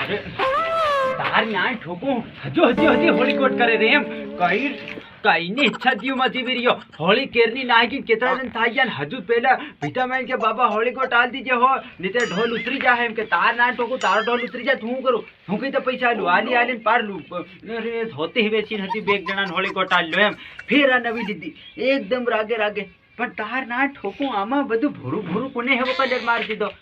તાર ના ઠોકું હજી હોળીકોટ કરે રે એમ કઈની ઈચ્છા થયું મથી વિરિયો હોળી કેરની નાખી કેટલા જણ થાય ગયા હજુ પેલા વિટામિન કે બાબા હોળીકોટ આલ દીજે હો નીતે ઢોલ ઉતરી જાય એમ કે તાર ના ઠોકું તારો ઢોલ ઉતરી જાય હું કરું હું કઈ તો પૈસા આલું આલીને પારલું અરે ધોતી વેચી હતી બે જણા હોળીકોટ આલ્યો એમ ફેર આ નવી દીધી એકદમ રાગે પણ તાર ના ઠોકું આમાં બધું ભૂરું કોને હેવો કલર મારી દીધો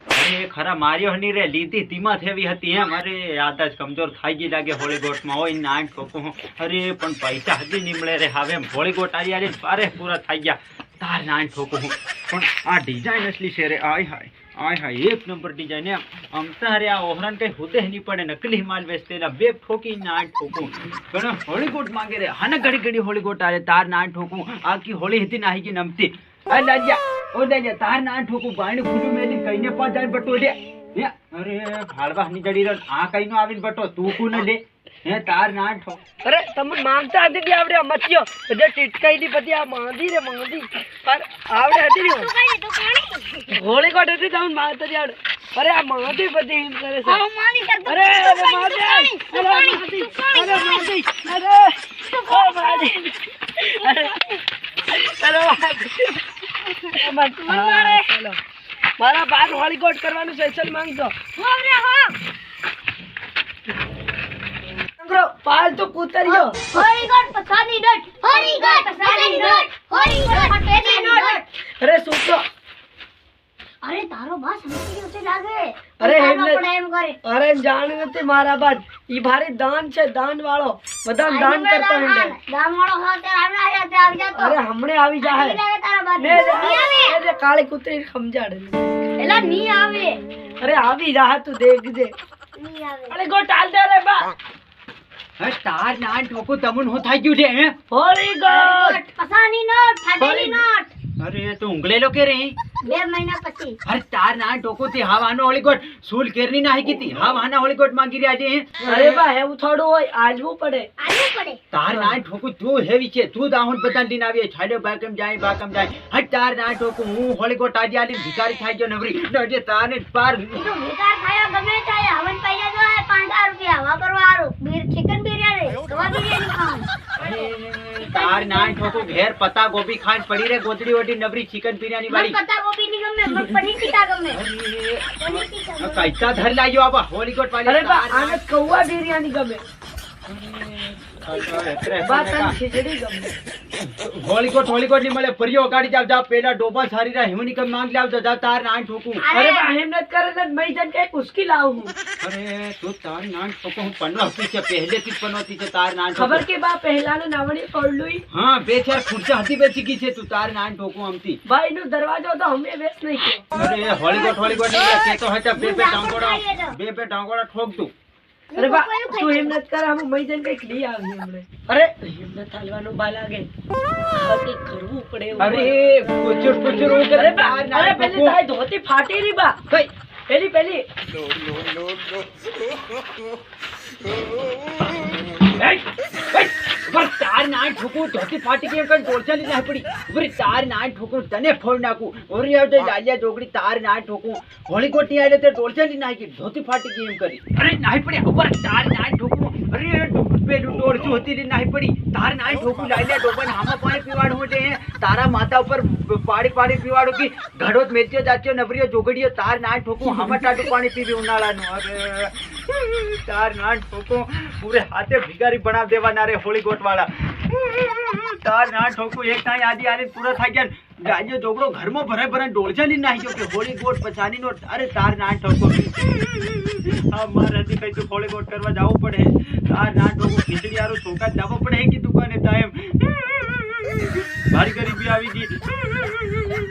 અરે ખરા માર્યો હની રે લીધી ધીમા થેવી હતી એમ અરે યાદ જ કમજોર થઈ ગઈ લાગે હોળીગોટમાં હોય ના ઠોકું અરે પણ પૈસા હજી નીમળે રે હવે એમ હોળીગોટ આલી પારે પૂરા થઈ ગયા તાર ના ઠોકું પણ આ ડિઝાઇન અસલી છે રે આય હાય એક નંબર ડિઝાઇન એમ અમતા રે આ ઓહરાન કઈ હોતે નહીં પડે નકલી માલ વેચતેલા બે ઠોકી ના ઠોકું પણ હોળીગોટ માંગે રે હાને ઘડી હોળીગોટ આલે તાર ના ઠોકું આખી હોળી હતી નાહી કે નમતી આ લાલ્યા તાર ના ઠોકું પાણી ફૂટું મેલી કઈને પા જાય બટો લે અરે ભાળવા ની જડી રન આ કઈનો આવીને બટો તું કોને લે હે તાર ના ઠોક અરે તમે માંગતા હતી આવડે મચ્યો બધે ટીટકાઈ ની બધી આ માંદી પર આવડે હતી ને હોળીકોટ હતી તમે માંગતા હતી આવડે અરે આ માંદી બધી એમ કરે છે અરે માંદી અરે મારા બાર હોળીકોટ કરવાનું સ્પેશિયલ માંગતો પાલ તો કૂતર્યો હોળીકોટ પસાની ડટ હોળીકોટ પસાની ડટ હોળીકોટ પસાની ડટ અરે સૂતો અરે તારો બા સમજી ગયો છે લાગે અરે એમ કરે અરે જાણ નથી મારા બાદ ઈ ભારી દાન છે દાન વાળો બધા દાન કરતા હે દાન વાળો હો તે આવી જાતો અરે હમણે આવી જાહે તારા બા ને અરે કાળી કૂતરી સમજાડે એલા ની આવે અરે આવી જાહે તું દેખજે ની આવે અરે ગોટાલ દે રે બા હે તાર ના ઠોકું તમન હું થઈ ગયું છે હે હોળીકોટ પસાની નોટ ફાટેલી નોટ અરે તું ઊંઘલેલો કે રે 2 મહિના પછી અરે તાર ના ઠોકું થી હાવાનો હોળીકોટ સૂલ કેરની નાહી ગીતી હાવાના હોળીકોટ માંગી રહ્યા છે અરે બા એવું થોડું હોય આજવું પડે તાર ના ઠોકું તું હેવી છે તું દાહોન બધાને લઈને આવી છાડ્યો બાકમ જાય હટ તાર ના ઠોકું હું હોળીકોટ આજે આલી ભિખારી થઈ ગયો નવરી નજે તાને પાર ભિખાર ખાયો ગમે ચાહે હવન પૈસા જો હે 5000 રૂપિયા હવા કરવા આરો ચિકન બિરયાની દવા બિરયાની ખાવાનું તાર ના ઠોકું ઘેર પતા ગોભી ખાન પડી રે ગોદડી ઓડી નવરી ચિકન બિરયાની વાળી પતા ગોભી ની ગમે મને પનીર ટીકા ગમે પનીર ટીકા કઈતા ધર લાગ્યો આબા હોળીકોટ વાળી અરે બા આને કૌવા બિરયાની ગમે બા તને ખીચડી ગમે હોળીકોટ ની મળે પરિયો ગાડી જા પેલા ડોબા સારી રા હિમની કમ માંગ લાવ જા તાર ના ઠોકું અરે બા હિમ્મત કરે ને મઈ જન કે ઉસકી લાવું અરે તું તાર ના ઠોકું હું પનોતી છે પહેલેથી જ પનોતી છે તાર ના ખબર કે બા પહેલાનો નાવણી પડલુઈ હા બે ચાર ખુરચા હતી બેચી ગઈ છે તું તાર ના ઠોકું આમતી ભાઈ નો દરવાજો તો હમે વેસ નહીં કે અરે હોળીકોટ ની કે તો હતા બે ટાંગોડા ઠોક તું અરે બા તું હિમ્મત કર હમ મઈ જન કઈક લઈ આવી હમણે અરે હિમ્મત હાલવાનો બા લાગે હાથે કરવું પડે અરે કુચુર અરે બા અરે પેલી તારી ધોતી ફાટી રહી બા કઈ પેલી તાર ના ઠોકું ધોતી ફાટી ગઈ કઈ ટોળચાલી ના પડી ઉભરી તાર ના ઠોકું તને ફોડ નાખું ઓરી આવતે લાલિયા જોગડી તાર ના ઠોકું હોળીકોટ ની આલે તે ટોળચાલી નાખી ધોતી ફાટી ગઈ એમ કરી અરે નાહી પડી ઉપર તાર ના ઠોકું અરે પેલું ટોળચું હતી રે નાહી પડી તાર ના ઠોકું લાલિયા ડોબન હામાં પાણી પીવાડું છે તારા માથા ઉપર પાણી પીવાડું કે ઘડો મેચ્યો જાચ્યો નવરીઓ જોગડીયો તાર ના ઠોકું હામાં ટાટું પાણી પીવી ઉનાળાનું અરે તાર ના ઠોકું પૂરે હાથે ભિખારી બનાવ દેવાના રે હોળીકોટ વાળા તાર ના ઠોકું એક ટાઈ આજી આલી પૂરો થઈ ગયા ગાજો જોગડો ઘરમાં ભરાય ડોળચાલી નાખ્યો કે હોળીકોટ પછાની નો અરે તાર ના ઠોકું હા મારાથી કઈ તો હોળીકોટ કરવા જવું પડે તાર ના ઠોકું ખીચડી આરું છોકા જવું પડે કે દુકાને ટાઈમ ભારી ગરીબી આવી ગઈ